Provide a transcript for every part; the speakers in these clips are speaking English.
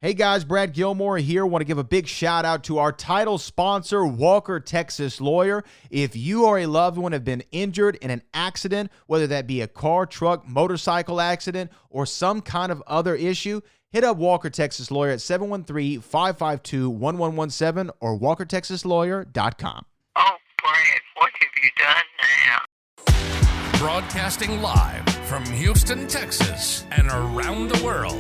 Hey guys, Brad Gilmore here. Want to give a big shout out to our title sponsor, Walker Texas Lawyer. If you or a loved one have been injured in an accident, whether that be a car, truck, motorcycle accident, or some kind of other issue, hit up Walker Texas Lawyer at 713-552-1117 or walkertexaslawyer.com. Oh, Brad, what have you done now? Broadcasting live from Houston, Texas, and around the world.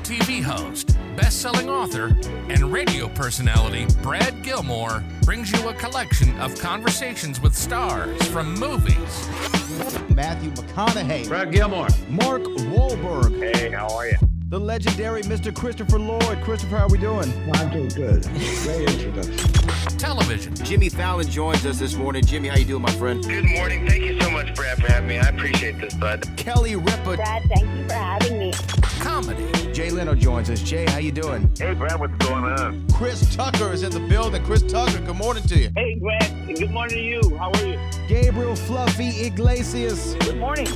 TV host, best-selling author, and radio personality Brad Gilmore brings you a collection of conversations with stars from movies. Matthew McConaughey. Brad Gilmore. Mark Wahlberg. Hey, how are you? The legendary Mr. Christopher Lloyd. Christopher, how are we doing? I'm doing good. Great introduction. Television. Jimmy Fallon joins us this morning. Jimmy, how you doing, my friend? Good morning. Thank you so much, Brad, for having me. I appreciate this, bud. Kelly Ripa. Brad, thank you for having me. Comedy. Jay Leno joins us. Jay, how you doing? Hey, Brad, what's going on? Chris Tucker is in the building. Chris Tucker, good morning to you. Hey, Brad. Good morning to you. How are you? Gabriel Fluffy Iglesias. Good morning.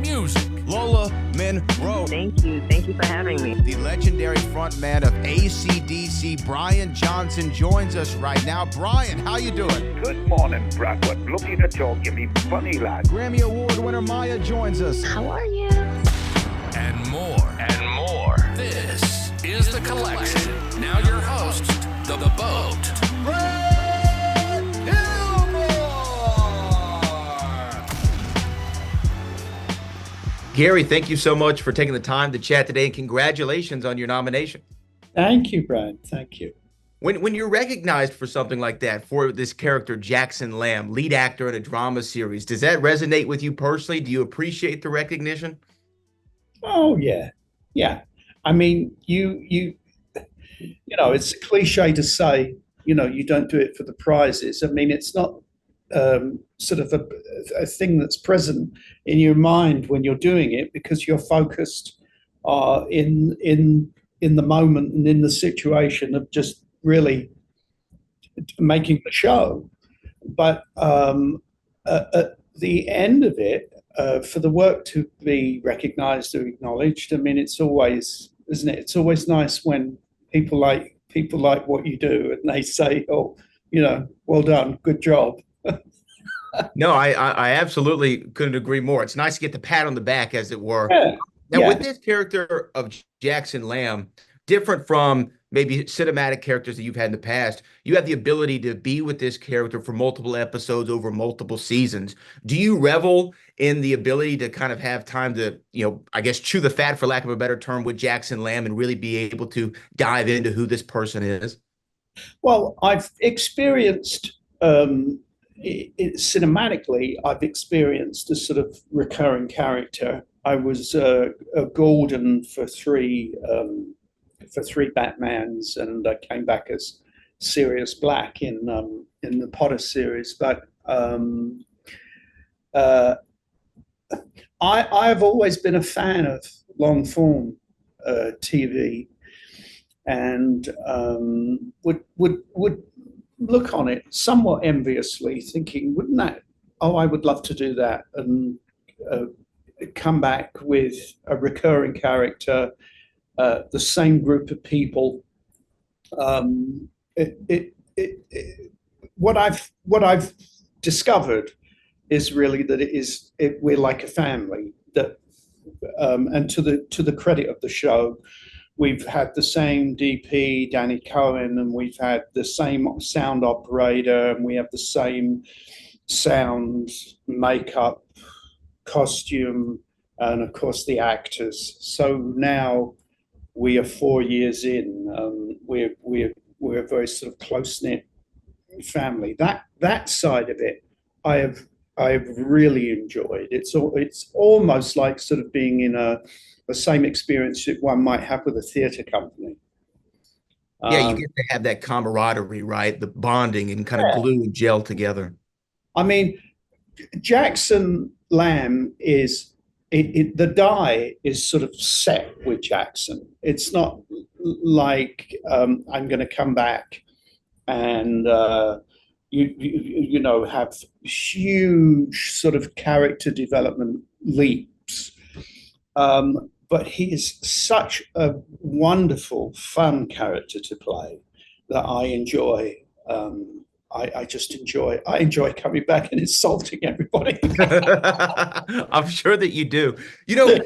Music. Lola Monroe. Thank you. Thank you for having me. The legendary frontman of AC/DC, Brian Johnson, joins us right now. Brian, how you doing? Good morning, Brad. What looking to talk to me, funny lad. Grammy Award winner Maya joins us. How are you? And more. This is The Collection. Now your host, The Boat. Brad Gilmore! Gary, thank you so much for taking the time to chat today, and congratulations on your nomination. Thank you, Brad. Thank you. When you're recognized for something like that, for this character, Jackson Lamb, lead actor in a drama series, does that resonate with you personally? Do you appreciate the recognition? Oh, yeah. Yeah. I mean, you know, it's a cliche to say, you know, you don't do it for the prizes. I mean, it's not sort of a thing that's present in your mind when you're doing it, because you're focused in the moment and in the situation of just really making the show. But at the end of it, for the work to be recognized or acknowledged, I mean, it's always, isn't it? It's always nice when people like what you do and they say, oh, you know, well done, good job. No, I absolutely couldn't agree more. It's nice to get the pat on the back, as it were. Yeah. Now, with this character of Jackson Lamb, different from maybe cinematic characters that you've had in the past, you have the ability to be with this character for multiple episodes over multiple seasons. Do you revel in the ability to kind of have time to, you know, I guess, chew the fat, for lack of a better term, with Jackson Lamb and really be able to dive into who this person is? Well, I've experienced cinematically, I've experienced a sort of recurring character. I was Gordon for three Batmans, and I came back as Sirius Black in the Potter series. But I've always been a fan of long form TV, and would look on it somewhat enviously, thinking, wouldn't that? Oh, I would love to do that, and come back with a recurring character. The same group of people. What I've discovered is really that we're like a family. That and to the credit of the show, we've had the same DP, Danny Cohen, and we've had the same sound operator, and we have the same sound, makeup, costume, and of course the actors. So now we are 4 years in. We're a very sort of close-knit family. That side of it, I've really enjoyed. It's almost like sort of being in the same experience that one might have with a theater company. Yeah, you get to have that camaraderie, right? The bonding and kind of glue and gel together. I mean, Jackson Lamb is. The die is sort of set with Jackson. It's not like I'm going to come back and you know, have huge sort of character development leaps. But but he is such a wonderful, fun character to play that I enjoy. I just enjoy. I enjoy coming back and insulting everybody. I'm sure that you do. You know,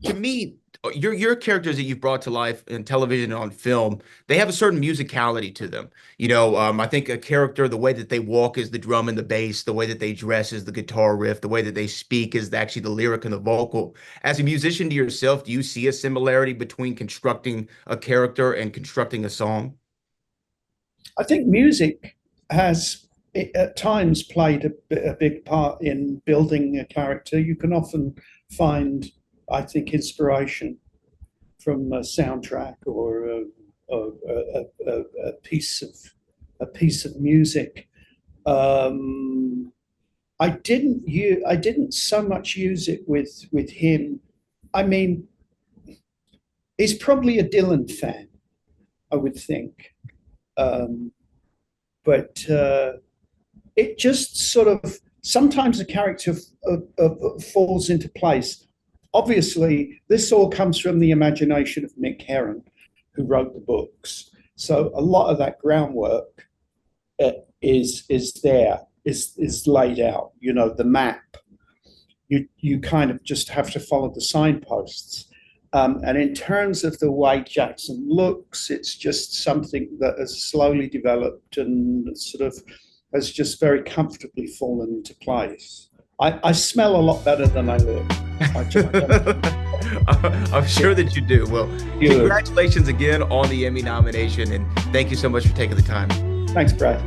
to me, your characters that you've brought to life in television and on film, they have a certain musicality to them. You know, I think a character, the way that they walk is the drum and the bass, the way that they dress is the guitar riff, the way that they speak is actually the lyric and the vocal. As a musician to yourself, do you see a similarity between constructing a character and constructing a song? I think music has at times played a big part in building a character. You can often find, I think, inspiration from a soundtrack or a piece of music. I didn't so much use it with him. I mean, he's probably a Dylan fan, I would think. But it just sort of, sometimes a character falls into place. Obviously, this all comes from the imagination of Mick Herron, who wrote the books. So a lot of that groundwork is laid out. You know, the map. You kind of just have to follow the signposts. And in terms of the way Jackson looks, it's just something that has slowly developed and sort of has just very comfortably fallen into place. I smell a lot better than I look. I'm sure that you do. Well, congratulations again on the Emmy nomination, and thank you so much for taking the time. Thanks, Brad.